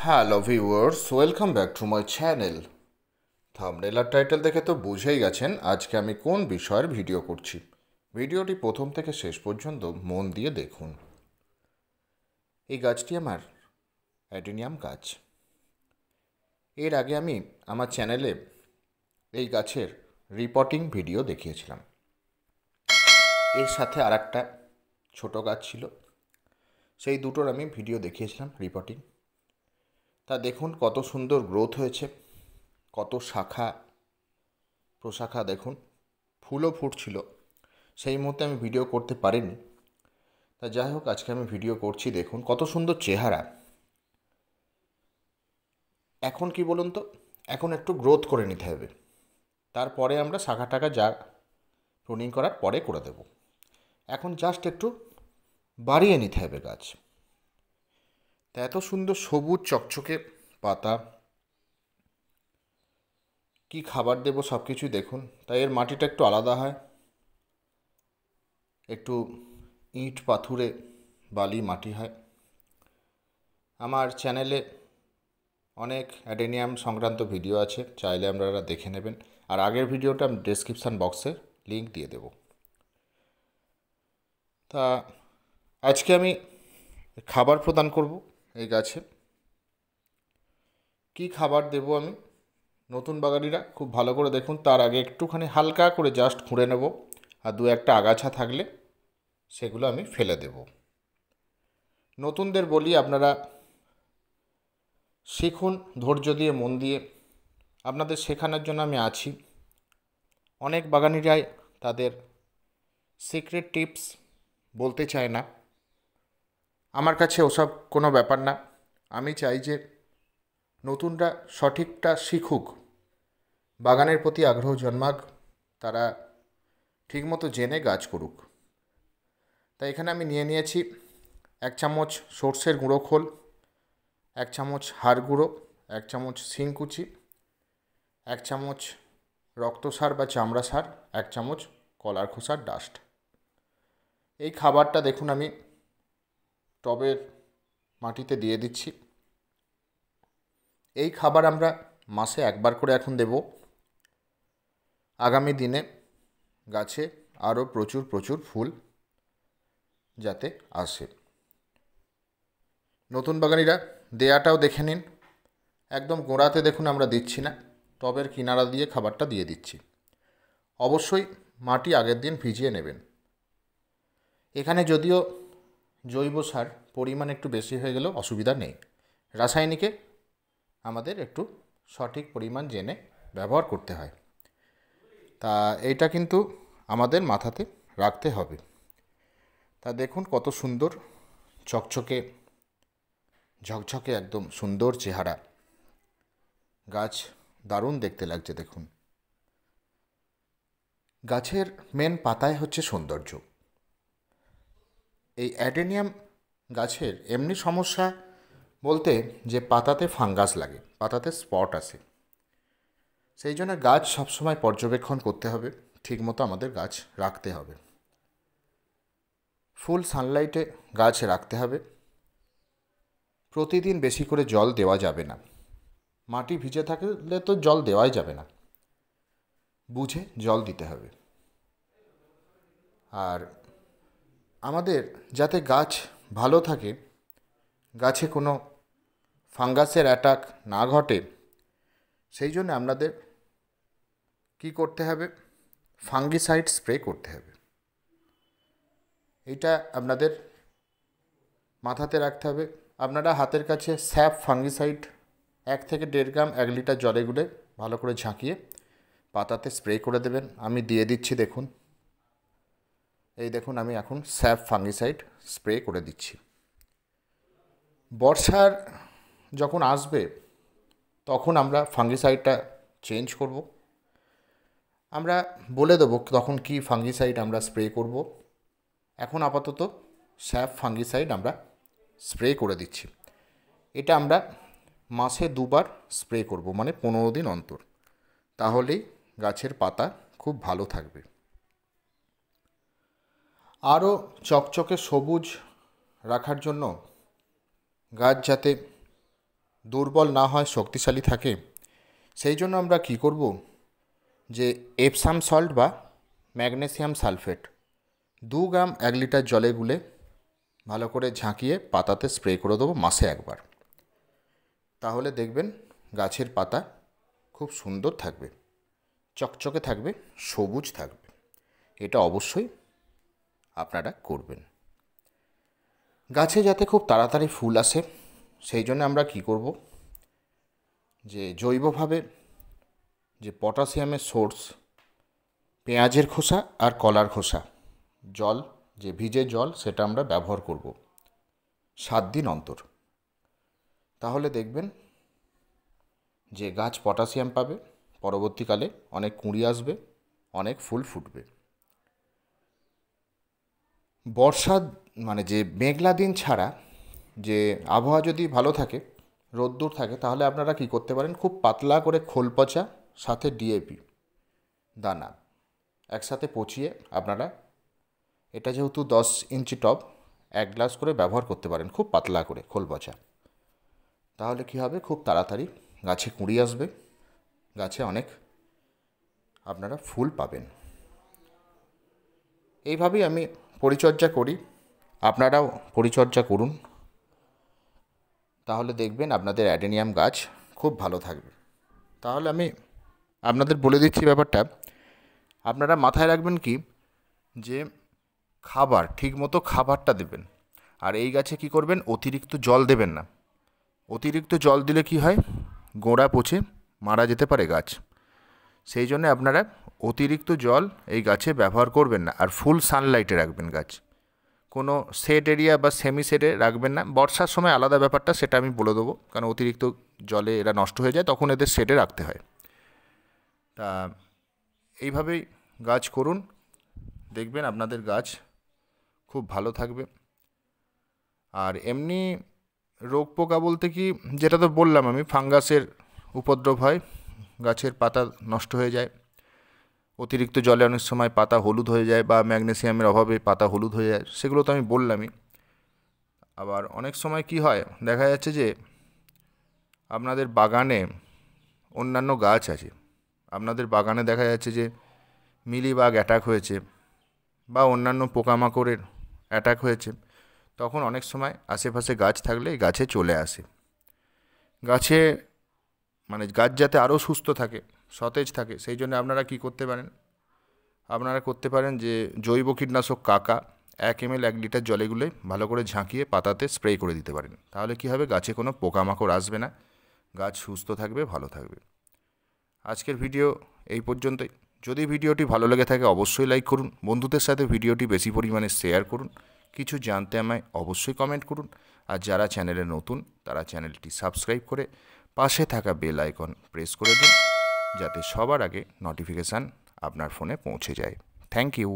Hello viewers, welcome back to my channel. Thumbnail আর title দেখে তো বুঝেই গেছেন আজকে আমি কোন বিষয়ের ভিডিও করছি। ভিডিওটি প্রথম থেকে শেষ পর্যন্ত মন দিয়ে দেখুন। এই গাছটি আমার অ্যাডেনিয়াম গাছ। এর আগে আমি আমার চ্যানেলে এই গাছের রিপোর্টিং ভিডিও দেখিয়েছিলাম। এর সাথে আর একটা ছোটো গাছ ছিল, সেই দুটোর আমি ভিডিও দেখিয়েছিলাম রিপোর্টিং। তা দেখুন কত সুন্দর গ্রোথ হয়েছে, কত শাখা প্রশাখা দেখুন, ফুলও ফুটছিল। সেই মুহূর্তে আমি ভিডিও করতে পারিনি। তা যাই হোক, আজকে আমি ভিডিও করছি। দেখুন কত সুন্দর চেহারা। এখন কি বলুন তো, এখন একটু গ্রোথ করে নিতে হবে, তারপরে আমরা শাখা টাখা যা প্রুনিং করার পরে করে দেব। এখন জাস্ট একটু বাড়িয়ে নিতে হবে গাছ। তা এত সুন্দর সবুজ চকচকে পাতা, কি খাবার দেব সব কিছুই দেখুন। তাই এর মাটিটা একটু আলাদা হয়, একটু ইট পাথুরে বালি মাটি হয়। আমার চ্যানেলে অনেক অ্যাডেনিয়াম সংক্রান্ত ভিডিও আছে, চাইলে আপনারা দেখে নেবেন। আর আগের ভিডিওটা আমি ডেসক্রিপশান বক্সে লিঙ্ক দিয়ে দেব। তা আজকে আমি খাবার প্রদান করব এই গাছে। কি খাবার দেব আমি, নতুন বাগানিরা খুব ভালো করে দেখুন। তার আগে একটুখানি হালকা করে জাস্ট খুঁড়ে নেব, আর দু একটা আগাছা থাকলে সেগুলো আমি ফেলে দেব। নতুনদের বলি, আপনারা শিখুন ধৈর্য দিয়ে, মন দিয়ে। আপনাদের শেখানোর জন্য আমি আছি। অনেক বাগানিরাই তাদের সিক্রেট টিপস বলতে চায় না। আমার কাছে ওসব কোনো ব্যাপার না। আমি চাই যে নতুনরা সঠিকটা শিখুক, বাগানের প্রতি আগ্রহ জন্মাক, তারা ঠিকমতো জেনে গাছ করুক। তাই এখানে আমি নিয়েছি 1 চামচ সর্ষের গুঁড়ো খোল, 1 চামচ হাড় গুঁড়ো, 1 চামচ শিংকুচি, 1 চামচ রক্ত সার বা চামড়া সার, 1 চামচ কলার খোসার ডাস্ট। এই খাবারটা দেখুন আমি টবের মাটিতে দিয়ে দিচ্ছি। এই খাবার আমরা মাসে একবার করে এখন দেব। আগামী দিনে গাছে আরও প্রচুর প্রচুর ফুল যাতে আসে। নতুন বাগানিরা দেয়াটাও দেখে নিন। একদম গোড়াতে দেখুন আমরা দিচ্ছি না, টবের কিনারা দিয়ে খাবারটা দিয়ে দিচ্ছি। অবশ্যই মাটি আগের দিন ভিজিয়ে নেবেন। এখানে যদিও জৈব সার পরিমাণ একটু বেশি হয়ে গেলেও অসুবিধা নেই। রাসায়নিকে আমাদের একটু সঠিক পরিমাণ জেনে ব্যবহার করতে হয়। তা এইটা কিন্তু আমাদের মাথাতে রাখতে হবে। তা দেখুন কত সুন্দর চকচকে ঝকঝকে একদম সুন্দর চেহারা। গাছ দারুণ দেখতে লাগছে দেখুন। গাছের মেন পাতায় হচ্ছে সৌন্দর্য। এই অ্যাডেনিয়াম গাছের এমনি সমস্যা বলতে যে পাতাতে ফাঙ্গাস লাগে, পাতাতে স্পট আসে। সেই জন্য গাছ সবসময় পর্যবেক্ষণ করতে হবে, ঠিকমতো আমাদের গাছ রাখতে হবে। ফুল সানলাইটে গাছ রাখতে হবে। প্রতিদিন বেশি করে জল দেওয়া যাবে না। মাটি ভিজে থাকলে তো জল দেওয়াই যাবে না, বুঝে জল দিতে হবে। আর আমাদের যাতে গাছ ভালো থাকে, গাছে কোনো ফাঙ্গাসের অ্যাটাক না ঘটে, সেই জন্য আপনাদের কী করতে হবে, ফাঙ্গিসাইড স্প্রে করতে হবে। এটা আপনাদের মাথাতে রাখতে হবে। আপনারা হাতের কাছে স্যাপ ফাঙ্গিসাইড 1 থেকে 1.5 গ্রাম 1 লিটার জলে গুলে ভালো করে ঝাঁকিয়ে পাতাতে স্প্রে করে দেবেন। আমি দিয়ে দিচ্ছি দেখুন। এই দেখুন আমি এখন স্যাপ ফাঙ্গিসাইড স্প্রে করে দিচ্ছি। বর্ষার যখন আসবে তখন আমরা ফাঙ্গিসাইডটা চেঞ্জ করব। আমরা বলে দেবো তখন কি ফাঙ্গিসাইড আমরা স্প্রে করব। এখন আপাতত স্যাপ ফাঙ্গিসাইড আমরা স্প্রে করে দিচ্ছি। এটা আমরা মাসে 2 বার স্প্রে করব, মানে 15 দিন অন্তর। তাহলেই গাছের পাতা খুব ভালো থাকবে। আরও চকচকে সবুজ রাখার জন্য, গাছ যাতে দুর্বল না হয়, শক্তিশালী থাকে। সেই জন্য আমরা কি করব, যে এপসাম সল্ট বা ম্যাগনেসিয়াম সালফেট 2 গ্রাম 1 লিটার জলে গুলে ভালো করে ঝাঁকিয়ে পাতাতে স্প্রে করে দেবো মাসে একবার। তাহলে দেখবেন গাছের পাতা খুব সুন্দর থাকবে, চকচকে থাকবে, সবুজ থাকবে। এটা অবশ্যই আপনারা করবেন। গাছে যাতে খুব তাড়াতাড়ি ফুল আসে সেই জন্য আমরা কি করব, যে জৈবভাবে যে পটাশিয়ামের সোর্স পেঁয়াজের খোসা আর কলার খোসা জল, যে ভিজে জল, সেটা আমরা ব্যবহার করব 7 দিন অন্তর। তাহলে দেখবেন যে গাছ পটাশিয়াম পাবে, পরবর্তীকালে অনেক কুঁড়ি আসবে, অনেক ফুল ফুটবে। বর্ষা মানে যে মেঘলা দিন ছাড়া যে আবহাওয়া যদি ভালো থাকে, রোদ্দুর থাকে, তাহলে আপনারা কি করতে পারেন, খুব পাতলা করে খোল পচা সাথে ডিএপি দানা একসাথে পচিয়ে আপনারা, এটা যেহেতু 10 ইঞ্চি টব, 1 গ্লাস করে ব্যবহার করতে পারেন, খুব পাতলা করে খোল পচা। তাহলে কি হবে, খুব তাড়াতাড়ি গাছে কুঁড়ি আসবে, গাছে অনেক আপনারা ফুল পাবেন। এইভাবেই আমি পরিচর্যা করি, আপনারাও পরিচর্যা করুন। তাহলে দেখবেন আপনাদের অ্যাডেনিয়াম গাছ খুব ভালো থাকবে। তাহলে আমি আপনাদের বলে দিচ্ছি ব্যাপারটা, আপনারা মাথায় রাখবেন কি, যে খাবার ঠিকমতো খাবারটা দেবেন। আর এই গাছে কি করবেন, অতিরিক্ত জল দেবেন না। অতিরিক্ত জল দিলে কি হয়, গোড়া পচে মারা যেতে পারে গাছ। সেই জন্য আপনারা অতিরিক্ত জল এই গাছে ব্যবহার করবেন না। আর ফুল সানলাইটে রাখবেন গাছ, কোনো শেড এরিয়া বা সেমি শেডে রাখবেন না। বর্ষার সময় আলাদা ব্যাপারটা, সেটা আমি বলে দেবো, কারণ অতিরিক্ত জলে এরা নষ্ট হয়ে যায়, তখন এদের শেডে রাখতে হয়। তা এইভাবেই গাছ করুন, দেখবেন আপনাদের গাছ খুব ভালো থাকবে। আর এমনি রোগ পোকা বলতে কি, যেটা তো বললাম আমি, ফাঙ্গাসের উপদ্রব হয়, গাছের পাতা নষ্ট হয়ে যায়, অতিরিক্ত জলে অনেক সময় পাতা হলুদ হয়ে যায়, বা ম্যাগনেসিয়ামের অভাবে পাতা হলুদ হয়ে যায়, সেগুলো তো আমি বললামই। আবার অনেক সময় কি হয়, দেখা যাচ্ছে যে আপনাদের বাগানে অন্যান্য গাছ আছে, আপনাদের বাগানে দেখা যাচ্ছে যে মিলিবাগ অ্যাটাক হয়েছে বা অন্যান্য পোকামাকড়ের অ্যাটাক হয়েছে, তখন অনেক সময় আশেপাশে গাছ থাকলে গাছে চলে আসে। গাছে মানে গাছ যাতে আরও সুস্থ থাকে, সতেজ থাকে, সেই জন্য আপনারা কি করতে পারেন, আপনারা করতে পারেন যে জৈব কীটনাশক কাকা 1 ml 1 লিটার জলে গুলে ভালো করে ঝাঁকিয়ে পাতাতে স্প্রে করে দিতে পারেন। তাহলে কি হবে, গাছে কোনো পোকামাকড় আসবে না, গাছ সুস্থ থাকবে, ভালো থাকবে। আজকের ভিডিও এই পর্যন্তই। যদি ভিডিওটি ভালো লেগে থাকে অবশ্যই লাইক করুন, বন্ধুদের সাথে ভিডিওটি বেশি পরিমাণে শেয়ার করুন, কিছু জানতে আমায় অবশ্যই কমেন্ট করুন। আর যারা চ্যানেলে নতুন তারা চ্যানেলটি সাবস্ক্রাইব করে পাশে থাকা বেল আইকন প্রেস করে দিন, যাতে সবার আগে নোটিফিকেশান আপনার ফোনে পৌঁছে যায়। Thank you.